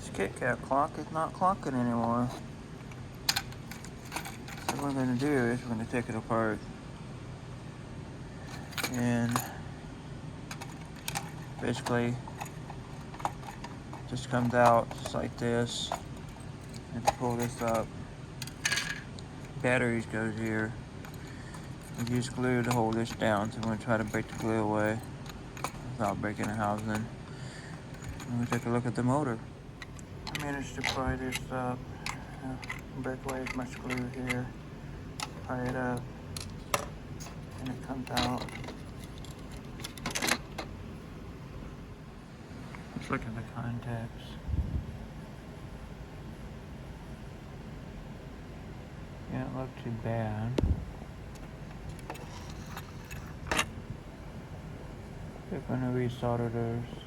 This Kit Kat clock is not clocking anymore. So what we're going to do is we're going to take it apart and basically just comes out just like this. And to pull this up, batteries goes here. We use glue to hold this down, so I'm going to try to break the glue away without breaking the housing. And we'll take a look at the motor. I managed to pry this up, break away as much glue here, pry it up, and it comes out. Let's look at the contacts. Yeah, it looked too bad. We're going to resolder those.